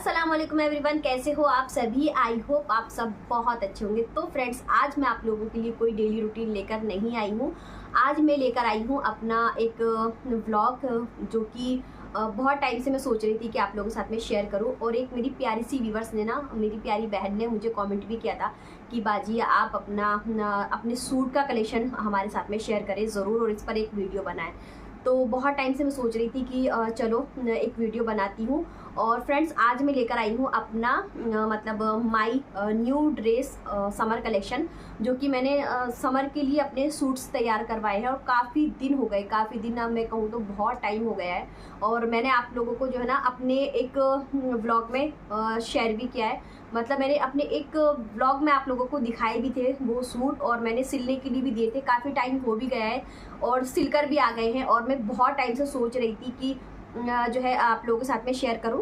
अस्सलाम वालेकुम एवरीवन, कैसे हो आप सभी। आई होप आप सब बहुत अच्छे होंगे। तो फ्रेंड्स, आज मैं आप लोगों के लिए कोई डेली रूटीन लेकर नहीं आई हूँ। आज मैं लेकर आई हूँ अपना एक व्लॉग, जो कि बहुत टाइम से मैं सोच रही थी कि आप लोगों के साथ में शेयर करूं। और एक मेरी प्यारी सी व्यूवर्स ने ना, मेरी प्यारी बहन ने मुझे कमेंट भी किया था कि बाजी आप अपने सूट का कलेक्शन हमारे साथ में शेयर करें ज़रूर और इस पर एक वीडियो बनाएं। तो बहुत टाइम से मैं सोच रही थी कि चलो एक वीडियो बनाती हूँ। और फ्रेंड्स, आज मैं लेकर आई हूँ अपना मतलब my new dress summer collection, जो कि मैंने समर के लिए अपने सूट्स तैयार करवाए हैं। और काफ़ी दिन हो गए, काफ़ी दिन, अब मैं कहूँ तो बहुत टाइम हो गया है। और मैंने आप लोगों को जो है ना अपने एक व्लॉग में शेयर भी किया है। मतलब मैंने अपने एक व्लॉग में आप लोगों को दिखाए भी थे वो सूट, और मैंने सिलने के लिए भी दिए थे। काफ़ी टाइम हो भी गया है और सिलकर भी आ गए हैं। और मैं बहुत टाइम से सोच रही थी कि जो है आप लोगों के साथ में शेयर करूं,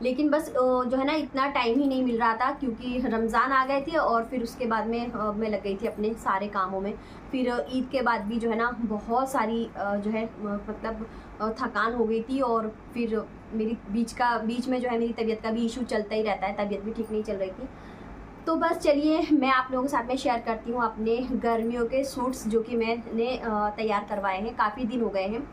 लेकिन बस जो है ना इतना टाइम ही नहीं मिल रहा था, क्योंकि रमज़ान आ गए थे और फिर उसके बाद में मैं लग गई थी अपने सारे कामों में। फिर ईद के बाद भी जो है ना बहुत सारी जो है मतलब थकान हो गई थी। और फिर मेरी बीच में जो है मेरी तबीयत का भी इशू चलता ही रहता है, तबीयत भी ठीक नहीं चल रही थी। तो बस चलिए मैं आप लोगों के साथ में शेयर करती हूँ अपने गर्मियों के सूट्स, जो कि मैंने तैयार करवाए हैं। काफ़ी दिन हो गए हैं,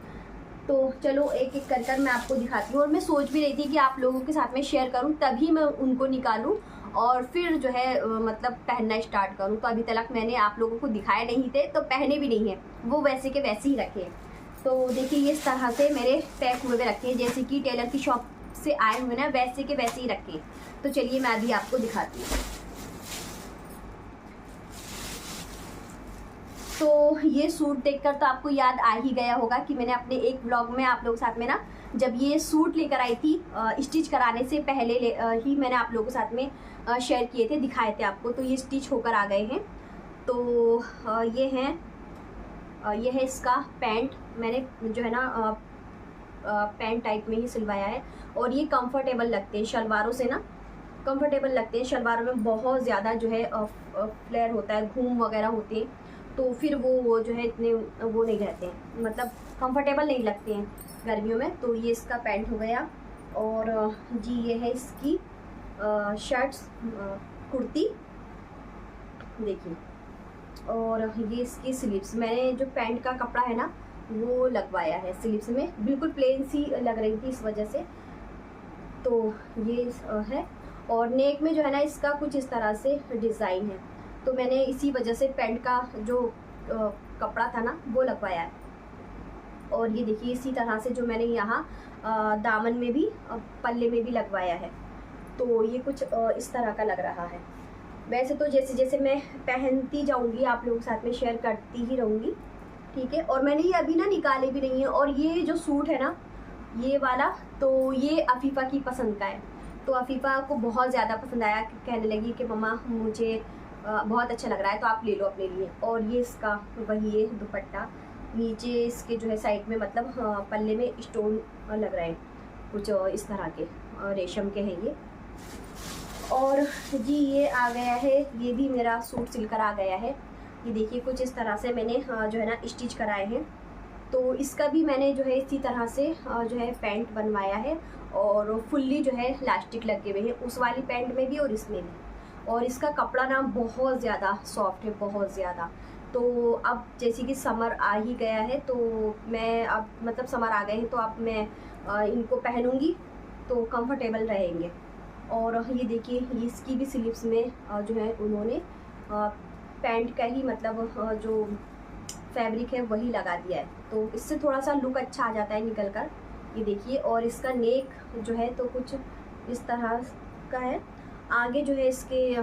तो चलो एक एक कर कर मैं आपको दिखाती हूँ। और मैं सोच भी रही थी कि आप लोगों के साथ में शेयर करूँ, तभी मैं उनको निकालूँ और फिर जो है मतलब पहनना स्टार्ट करूँ। तो अभी तक मैंने आप लोगों को दिखाए नहीं थे, तो पहने भी नहीं हैं, वो वैसे के वैसे ही रखे हैं। तो देखिए ये इस तरह से मेरे पैक हुए रखे हैं, जैसे कि टेलर की शॉप से आए हुए ना, वैसे के वैसे ही रखे हैं। तो चलिए मैं अभी आपको दिखाती हूँ। तो ये सूट देखकर तो आपको याद आ ही गया होगा कि मैंने अपने एक व्लॉग में आप लोगों के साथ में ना, जब ये सूट लेकर आई थी स्टिच कराने से पहले ही मैंने आप लोगों के साथ में शेयर किए थे, दिखाए थे आपको। तो ये स्टिच होकर आ गए हैं। तो ये है इसका पैंट। मैंने जो है ना पैंट टाइप में ही सिलवाया है। और ये कंफर्टेबल लगते हैं शलवारों से ना, कंफर्टेबल लगते हैं। शलवारों में बहुत ज़्यादा जो है फ्लेयर होता है, घूम वगैरह होते हैं, तो फिर वो जो है इतने वो नहीं रहते हैं, मतलब कंफर्टेबल नहीं लगते हैं गर्मियों में। तो ये इसका पैंट हो गया। और जी ये है इसकी शर्ट्स, कुर्ती देखिए। और ये इसकी स्लीव्स, मैंने जो पैंट का कपड़ा है ना वो लगवाया है स्लीव्स में, बिल्कुल प्लेन सी लग रही थी इस वजह से। तो ये है। और नेक में जो है ना इसका कुछ इस तरह से डिज़ाइन है, तो मैंने इसी वजह से पैंट का जो कपड़ा था ना वो लगवाया है। और ये देखिए इसी तरह से जो मैंने यहाँ दामन में भी पल्ले में भी लगवाया है। तो ये कुछ इस तरह का लग रहा है। वैसे तो जैसे जैसे मैं पहनती जाऊँगी आप लोगों के साथ में शेयर करती ही रहूँगी, ठीक है। और मैंने ये अभी ना निकाले भी नहीं है। और ये जो सूट है ना ये वाला, तो ये अफीफ़ा की पसंद का है। तो अफीफ़ा को बहुत ज़्यादा पसंद आया, कहने लगी कि मम्मा मुझे बहुत अच्छा लग रहा है, तो आप ले लो अपने लिए। और ये इसका वही है दुपट्टा, नीचे इसके जो है साइड में मतलब पल्ले में स्टोन लग रहे हैं कुछ इस तरह के, रेशम के हैं ये। और जी ये आ गया है, ये भी मेरा सूट सिलकर आ गया है। ये देखिए कुछ इस तरह से मैंने जो है ना स्टिच कराए हैं। तो इसका भी मैंने जो है इसी तरह से जो है पैंट बनवाया है। और फुल्ली जो है इलास्टिक लगे हुए हैं उस वाली पैंट में भी और इसमें भी। और इसका कपड़ा ना बहुत ज़्यादा सॉफ्ट है, बहुत ज़्यादा। तो अब जैसे कि समर आ ही गया है, तो मैं अब मतलब समर आ गए हैं, तो अब मैं इनको पहनूंगी तो कंफर्टेबल रहेंगे। और ये देखिए ये इसकी भी स्लीव्स में जो है उन्होंने पैंट का ही मतलब जो फैब्रिक है वही लगा दिया है, तो इससे थोड़ा सा लुक अच्छा आ जाता है निकल कर। ये देखिए। और इसका नेक जो है तो कुछ इस तरह का है। आगे जो है इसके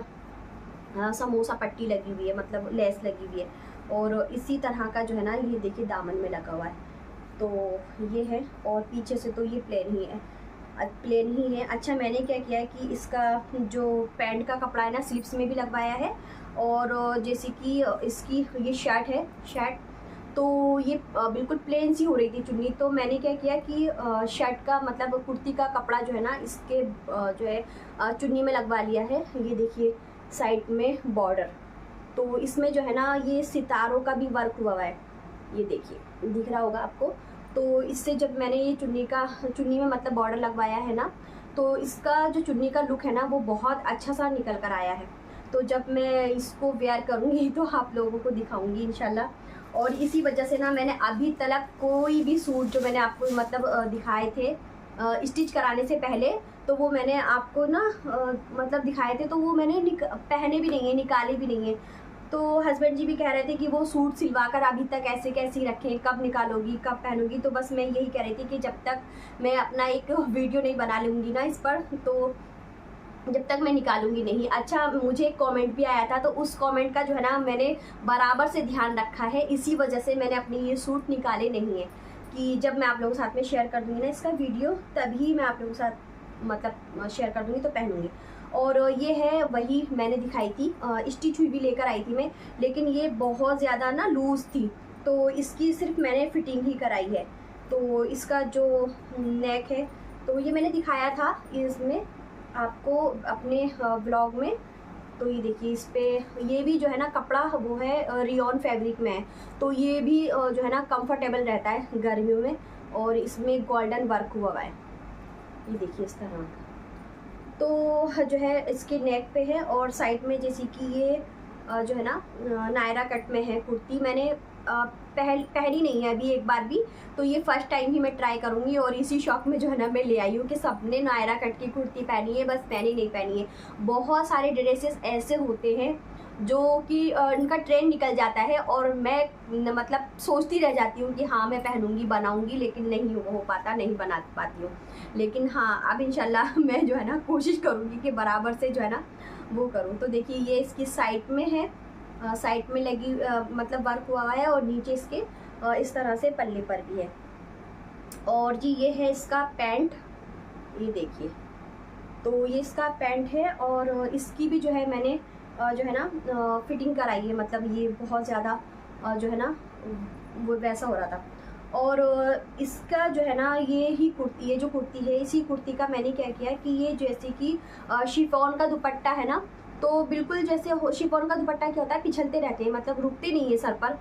समोसा पट्टी लगी हुई है, मतलब लेस लगी हुई है। और इसी तरह का जो है ना ये देखिए दामन में लगा हुआ है। तो ये है। और पीछे से तो ये प्लेन ही है, प्लेन ही है। अच्छा मैंने क्या किया है कि इसका जो पैंट का कपड़ा है ना स्लीव्स में भी लगवाया है। और जैसे कि इसकी ये शर्ट है, शर्ट तो ये बिल्कुल प्लेन सी हो रही थी चुन्नी, तो मैंने क्या किया कि शर्ट का मतलब कुर्ती का कपड़ा जो है ना इसके जो है चुन्नी में लगवा लिया है। ये देखिए साइड में बॉर्डर, तो इसमें जो है ना ये सितारों का भी वर्क हुआ है, ये देखिए दिख रहा होगा आपको। तो इससे जब मैंने ये चुन्नी में मतलब बॉर्डर लगवाया है ना, तो इसका जो चुन्नी का लुक है ना वो बहुत अच्छा सा निकल कर आया है। तो जब मैं इसको वेयर करूँगी तो आप लोगों को दिखाऊंगी इंशाल्लाह। और इसी वजह से ना मैंने अभी तक कोई भी सूट जो मैंने आपको मतलब दिखाए थे स्टिच कराने से पहले, तो वो मैंने आपको ना मतलब दिखाए थे, तो वो मैंने पहने भी नहीं है, निकाले भी नहीं है। तो हस्बैंड जी भी कह रहे थे कि वो सूट सिलवा कर अभी तक ऐसे कैसे ही रखें, कब निकालोगी, कब पहनोगी। तो बस मैं यही कह रही थी कि जब तक मैं अपना एक वीडियो नहीं बना लूँगी ना इस पर, तो जब तक मैं निकालूंगी नहीं। अच्छा, मुझे एक कमेंट भी आया था, तो उस कमेंट का जो है ना मैंने बराबर से ध्यान रखा है, इसी वजह से मैंने अपने ये सूट निकाले नहीं है कि जब मैं आप लोगों के साथ में शेयर कर दूँगी ना इसका वीडियो, तभी मैं आप लोगों के साथ मतलब शेयर कर दूँगी तो पहनूँगी। और ये है वही मैंने दिखाई थी, स्टिच हुई भी लेकर आई थी मैं, लेकिन ये बहुत ज़्यादा ना लूज़ थी, तो इसकी सिर्फ मैंने फिटिंग ही कराई है। तो इसका जो नेक है तो ये मैंने दिखाया था इसमें आपको अपने ब्लॉग में। तो ये देखिए इस पे ये भी जो है ना कपड़ा वो है रियॉन फैब्रिक में है, तो ये भी जो है ना कंफर्टेबल रहता है गर्मियों में। और इसमें गोल्डन वर्क हुआ है, ये देखिए इस तरह। तो जो है इसके नेक पे है और साइड में जैसे कि ये जो है ना नायरा कट में है कुर्ती। मैंने पहनी नहीं है अभी एक बार भी, तो ये फर्स्ट टाइम ही मैं ट्राई करूँगी। और इसी शौक में जो है ना मैं ले आई हूँ कि सबने नायरा कट की कुर्ती पहनी है, बस मैंने नहीं पहनी है। बहुत सारे ड्रेसेस ऐसे होते हैं जो कि इनका ट्रेंड निकल जाता है और मैं मतलब सोचती रह जाती हूँ कि हाँ मैं पहनूंगी, बनाऊंगी, लेकिन नहीं हो पाता, नहीं बना पाती हूँ। लेकिन हाँ अब इंशाल्लाह मैं जो है ना कोशिश करूँगी कि बराबर से जो है ना वो करूँ। तो देखिए ये इसकी साइड में है, साइड में लगी मतलब वर्क हुआ है, और नीचे इसके इस तरह से पल्ले पर भी है। और जी ये है इसका पैंट, ये देखिए। तो ये इसका पैंट है और इसकी भी जो है मैंने जो है ना फिटिंग कराई है, मतलब ये बहुत ज़्यादा जो है ना वो वैसा हो रहा था। और इसका जो है ना ये जो कुर्ती है, इसी कुर्ती का मैंने क्या किया कि ये जैसे कि शिफॉन का दुपट्टा है ना, तो बिल्कुल जैसे शिफॉन का दुपट्टा क्या होता है, पिछलते रहते हैं, मतलब रुकते नहीं है सर पर।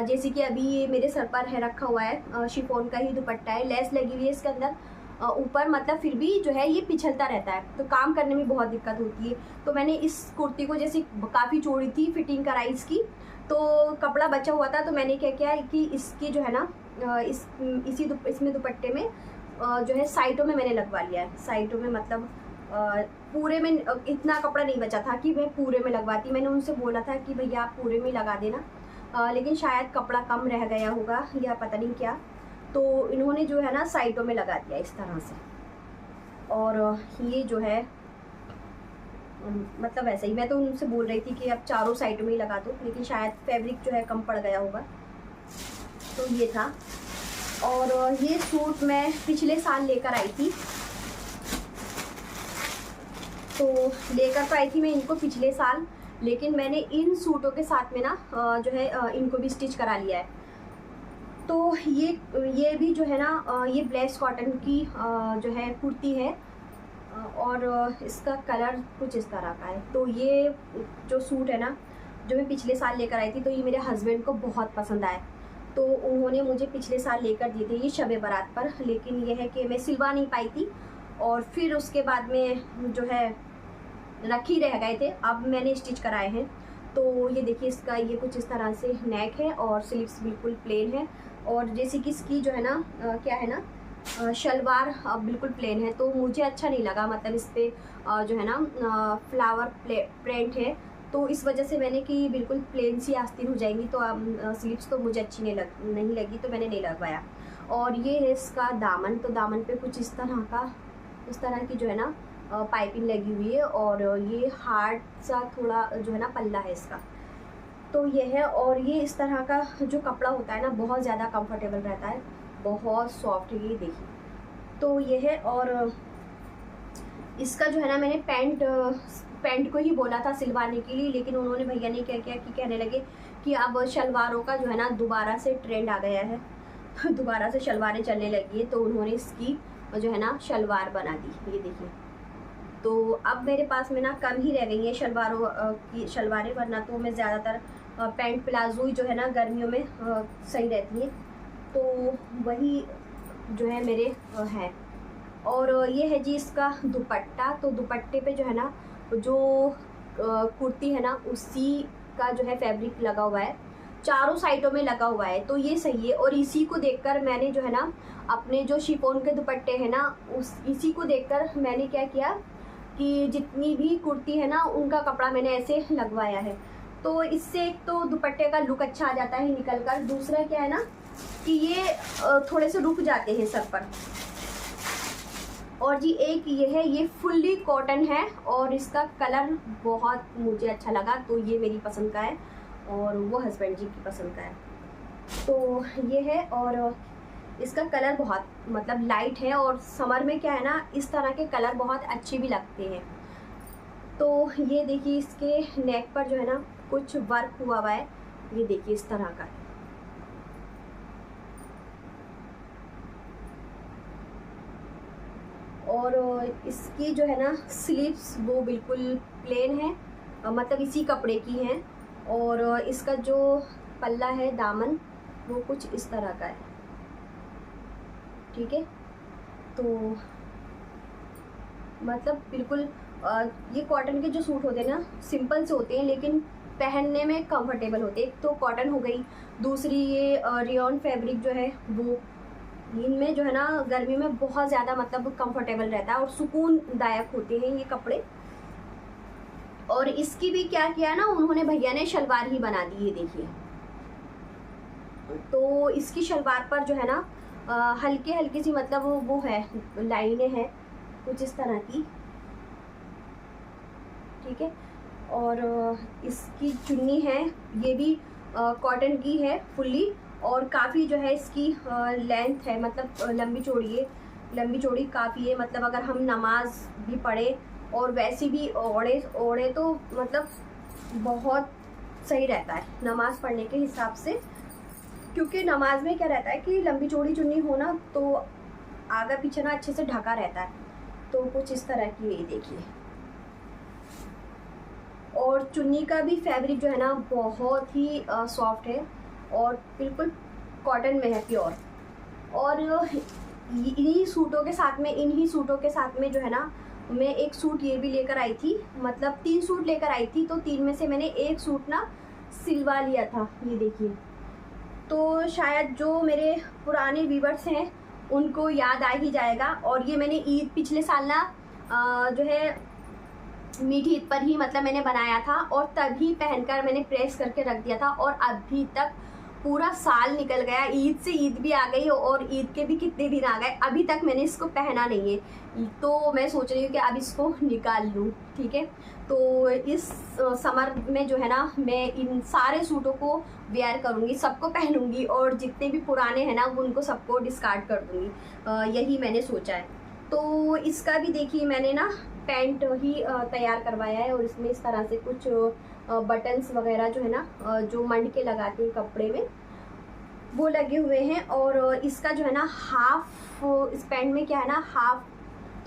जैसे कि अभी ये मेरे सर पर है रखा हुआ है, शिफॉन का ही दुपट्टा है, लेस लगी हुई है इसके अंदर ऊपर, मतलब फिर भी जो है ये पिछलता रहता है, तो काम करने में बहुत दिक्कत होती है। तो मैंने इस कुर्ती को जैसे काफ़ी चौड़ी थी, फिटिंग कराई इसकी, तो कपड़ा बचा हुआ था, तो मैंने क्या किया कि इसकी जो है ना इसमें दुपट्टे में जो है साइडों में मैंने लगवा लिया है। साइडों में मतलब पूरे में इतना कपड़ा नहीं बचा था कि मैं पूरे में लगवाती। मैंने उनसे बोला था कि भैया आप पूरे में लगा देना, लेकिन शायद कपड़ा कम रह गया होगा या पता नहीं क्या, तो इन्होंने जो है ना साइडों में लगा दिया इस तरह से। और ये जो है मतलब वैसे ही मैं तो उनसे बोल रही थी कि अब चारों साइडों में ही लगा दो, लेकिन शायद फैब्रिक जो है कम पड़ गया होगा, तो ये था। और ये सूट मैं पिछले साल लेकर आई थी, तो लेकर तो आई थी मैं इनको पिछले साल, लेकिन मैंने इन सूटों के साथ में ना जो है इनको भी स्टिच करा लिया है। तो ये भी जो है ना ये ब्लेस कॉटन की जो है कुर्ती है, और इसका कलर कुछ इस तरह का है। तो ये जो सूट है ना जो मैं पिछले साल लेकर आई थी, तो ये मेरे हस्बैंड को बहुत पसंद आया, तो उन्होंने मुझे पिछले साल लेकर दिए थे ये शब बारात पर। लेकिन ये है कि मैं सिलवा नहीं पाई थी, और फिर उसके बाद में जो है रख ही रह गए थे, अब मैंने स्टिच कराए हैं। तो ये देखिए इसका ये कुछ इस तरह से नेक है और स्लीव्स बिल्कुल प्लेन है, और जैसे कि इसकी जो है ना क्या है ना शलवार बिल्कुल प्लेन है, तो मुझे अच्छा नहीं लगा, मतलब इस पर जो है ना फ्लावर प्रिंट है, तो इस वजह से मैंने कि बिल्कुल प्लेन सी आस्तीन हो जाएंगी, तो स्लीव्स तो मुझे अच्छी नहीं लगी, तो मैंने नहीं लगवाया। और ये है इसका दामन, तो दामन पे कुछ इस तरह की जो है ना पाइपिंग लगी हुई है, और ये हार्ड सा थोड़ा जो है ना पल्ला है इसका, तो ये है। और ये इस तरह का जो कपड़ा होता है ना बहुत ज़्यादा कंफर्टेबल रहता है, बहुत सॉफ्ट, ये देखिए। तो ये है, और इसका जो है ना मैंने पैंट को ही बोला था सिलवाने के लिए, लेकिन उन्होंने भैया ने क्या किया कि कहने लगे कि अब शलवारों का जो है ना दोबारा से ट्रेंड आ गया है दोबारा से शलवारें चलने लगी है, तो उन्होंने इसकी जो है ना शलवार बना दी, ये देखिए। तो अब मेरे पास में ना कम ही रह गई है शलवारें, वरना तो मैं ज़्यादातर पैंट प्लाजो ही जो है ना गर्मियों में सही रहती है, तो वही जो है मेरे हैं। और ये है जी इसका दुपट्टा। तो दुपट्टे पे जो है ना जो कुर्ती है ना उसी का जो है फैब्रिक लगा हुआ है, चारों साइडों में लगा हुआ है, तो ये सही है। और इसी को देखकर मैंने जो है ना अपने जो शिफॉन के दुपट्टे हैं ना इसी को देखकर मैंने क्या किया कि जितनी भी कुर्ती है ना उनका कपड़ा मैंने ऐसे लगवाया है। तो इससे एक तो दुपट्टे का लुक अच्छा आ जाता है निकल कर, दूसरा क्या है ना कि ये थोड़े से रुक जाते हैं सर पर। और जी एक ये है, ये फुल्ली कॉटन है और इसका कलर बहुत मुझे अच्छा लगा, तो ये मेरी पसंद का है और वो हस्बैंड जी की पसंद का है। तो ये है और इसका कलर बहुत मतलब लाइट है और समर में क्या है ना इस तरह के कलर बहुत अच्छे भी लगते हैं। तो ये देखिए इसके नेक पर जो है ना कुछ वर्क हुआ हुआ है, ये देखिए इस तरह का। और इसकी जो है ना स्लीव्स वो बिल्कुल प्लेन है, मतलब इसी कपड़े की हैं। और इसका जो पल्ला है दामन वो कुछ इस तरह का है, ठीक है। तो मतलब बिल्कुल ये कॉटन के जो सूट होते हैं ना सिंपल से होते हैं लेकिन पहनने में कंफर्टेबल होते हैं। एक तो कॉटन हो गई, दूसरी ये रेयॉन फैब्रिक जो है वो इनमें जो है ना गर्मी में बहुत ज़्यादा मतलब कंफर्टेबल रहता है और सुकूनदायक होते हैं ये कपड़े। और इसकी भी क्या किया ना उन्होंने, भैया ने शलवार ही बना दी है, देखिए। तो इसकी शलवार पर जो है ना हल्की हल्की सी मतलब वो है लाइनें हैं कुछ इस तरह की, ठीक है। और इसकी चुन्नी है, ये भी कॉटन की है फुल्ली और काफ़ी जो है इसकी लेंथ है, मतलब लंबी चौड़ी है, लंबी चौड़ी काफ़ी है। मतलब अगर हम नमाज भी पढ़े और वैसे भी ओढ़े तो मतलब बहुत सही रहता है नमाज पढ़ने के हिसाब से, क्योंकि नमाज में क्या रहता है कि लंबी चौड़ी चुन्नी होना तो आगे पीछे ना अच्छे से ढका रहता है। तो कुछ इस तरह की ये देखिए। और चुन्नी का भी फैब्रिक जो है ना बहुत ही सॉफ्ट है और बिल्कुल कॉटन में है, प्योर। और इन्हीं सूटों के साथ में जो है ना मैं एक सूट ये भी लेकर आई थी, मतलब 3 सूट लेकर आई थी, तो 3 में से मैंने एक सूट ना सिलवा लिया था, ये देखिए। तो शायद जो मेरे पुराने व्यूअर्स हैं उनको याद आ ही जाएगा। और ये मैंने ईद पिछले साल ना जो है मीठी ईद पर ही मतलब मैंने बनाया था और तभी पहनकर मैंने प्रेस करके रख दिया था और अभी तक पूरा साल निकल गया, ईद से ईद भी आ गई और ईद के भी कितने दिन आ गए, अभी तक मैंने इसको पहना नहीं है। तो मैं सोच रही हूँ कि अब इसको निकाल लूँ, ठीक है। तो इस समर में जो है ना मैं इन सारे सूटों को वेयर करूँगी, सबको पहनूंगी और जितने भी पुराने हैं ना उनको सबको डिस्कार्ड कर दूँगी, यही मैंने सोचा है। तो इसका भी देखिए मैंने ना पैंट ही तैयार करवाया है और इसमें इस तरह से कुछ बटन्स वगैरह जो है ना जो मंड के लगाते हैं कपड़े में वो लगे हुए हैं। और इसका जो है ना हाफ, इस पैंट में क्या है ना हाफ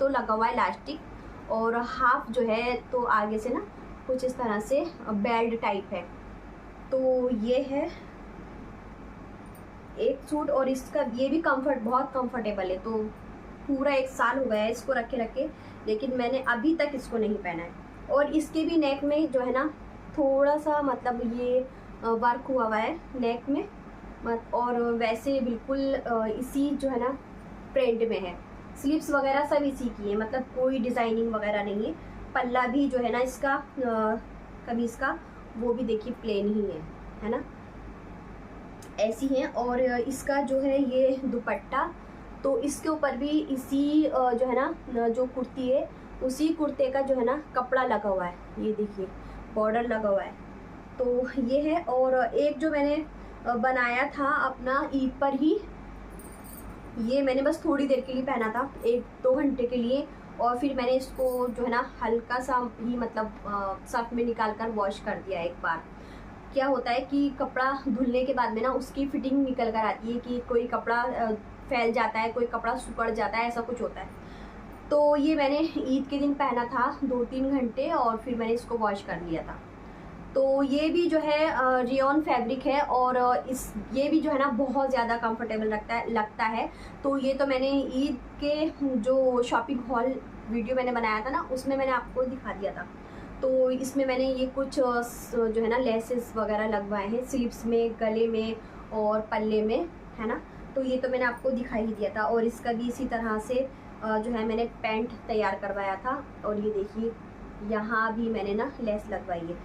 तो लगा हुआ है इलास्टिक और हाफ जो है तो आगे से ना कुछ इस तरह से बेल्ट टाइप है। तो ये है एक सूट और इसका ये भी बहुत कंफर्टेबल है। तो पूरा 1 साल हो गया है इसको रखे लेकिन मैंने अभी तक इसको नहीं पहना है। और इसके भी नेक में जो है ना थोड़ा सा मतलब ये वर्क हुआ हुआ है नेक में, और वैसे बिल्कुल इसी जो है ना प्रिंट में है। स्लीव्स वगैरह सब इसी की है, मतलब कोई डिज़ाइनिंग वगैरह नहीं है। पल्ला भी जो है ना इसका कमीज़ का वो भी देखिए प्लेन ही है ना, ऐसी है। और इसका जो है ये दुपट्टा, तो इसके ऊपर भी इसी जो है ना जो कुर्ती है उसी कुर्ते का जो है ना कपड़ा लगा हुआ है, ये देखिए बॉर्डर लगा हुआ है। तो ये है। और एक जो मैंने बनाया था अपना ईद पर ही, ये मैंने बस थोड़ी देर के लिए पहना था, 1-2 घंटे के लिए, और फिर मैंने इसको जो है ना हल्का सा ही मतलब सर्फ में निकाल कर वॉश कर दिया एक बार। क्या होता है कि कपड़ा धुलने के बाद में ना उसकी फिटिंग निकल कर आती है कि कोई कपड़ा फैल जाता है, कोई कपड़ा सिकुड़ जाता है, ऐसा कुछ होता है। तो ये मैंने ईद के दिन पहना था 2-3 घंटे और फिर मैंने इसको वॉश कर लिया था। तो ये भी जो है रेयॉन फैब्रिक है और ये भी जो है ना बहुत ज़्यादा कंफर्टेबल लगता है। तो ये तो मैंने ईद के जो शॉपिंग हॉल वीडियो मैंने बनाया था ना, उसमें मैंने आपको दिखा दिया था। तो इसमें मैंने ये कुछ जो है ना लेसेस वगैरह लगवाए हैं स्लीव्स में, गले में और पल्ले में, है ना। तो ये तो मैंने आपको दिखा ही दिया था। और इसका भी इसी तरह से जो है मैंने पैंट तैयार करवाया था। और ये देखिए यहाँ भी मैंने ना लेस लगवाई है।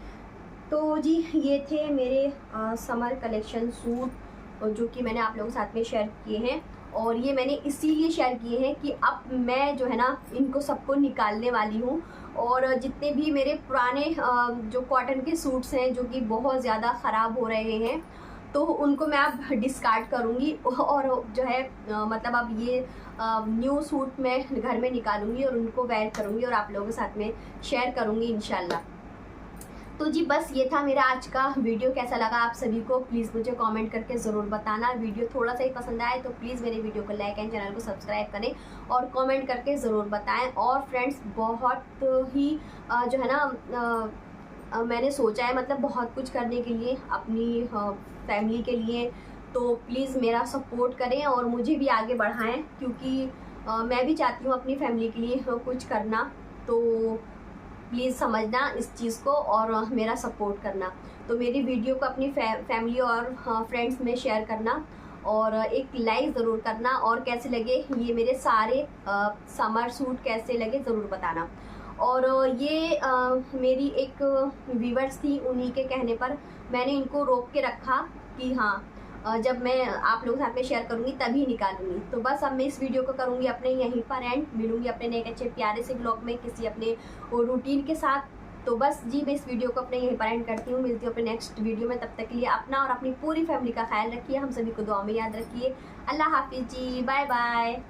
तो जी ये थे मेरे समर कलेक्शन सूट जो कि मैंने आप लोगों के साथ में शेयर किए हैं। और ये मैंने इसीलिए शेयर किए हैं कि अब मैं जो है ना इनको सबको निकालने वाली हूँ। और जितने भी मेरे पुराने जो कॉटन के सूट्स हैं जो कि बहुत ज़्यादा ख़राब हो रहे हैं, तो उनको मैं अब डिस्कार्ड करूँगी और जो है मतलब अब ये न्यू सूट मैं घर में निकालूंगी और उनको वेयर करूँगी और आप लोगों के साथ में शेयर करूँगी इंशाल्लाह। तो जी बस ये था मेरा आज का वीडियो। कैसा लगा आप सभी को प्लीज़ मुझे कमेंट करके ज़रूर बताना। वीडियो थोड़ा सा ही पसंद आए तो प्लीज़ मेरे वीडियो को लाइक एंड चैनल को सब्सक्राइब करें और कमेंट करके ज़रूर बताएं। और फ्रेंड्स बहुत ही जो है ना मैंने सोचा है मतलब बहुत कुछ करने के लिए अपनी फैमिली के लिए। तो प्लीज़ मेरा सपोर्ट करें और मुझे भी आगे बढ़ाएं, क्योंकि मैं भी चाहती हूँ अपनी फैमिली के लिए कुछ करना। तो प्लीज़ समझना इस चीज़ को और मेरा सपोर्ट करना। तो मेरी वीडियो को अपनी फैमिली और फ्रेंड्स में शेयर करना और एक लाइक ज़रूर करना। और कैसे लगे ये मेरे सारे समर सूट कैसे लगे ज़रूर बताना। और ये मेरी एक व्यूवर्स थी, उन्हीं के कहने पर मैंने इनको रोक के रखा कि हाँ जब मैं आप लोगों के साथ में शेयर करूँगी तभी निकालूंगी। तो बस अब मैं इस वीडियो को करूँगी अपने यहीं पर एंड। मिलूँगी अपने नए अच्छे प्यारे से ब्लॉग में किसी अपने रूटीन के साथ। तो बस जी मैं इस वीडियो को अपने यहीं पर एंड करती हूँ। मिलती हूँ अपने नेक्स्ट वीडियो में। तब तक के लिए अपना और अपनी पूरी फैमिली का ख्याल रखिए। हम सभी को दुआ में याद रखिए। अल्लाह हाफिज़ जी, बाय बाय।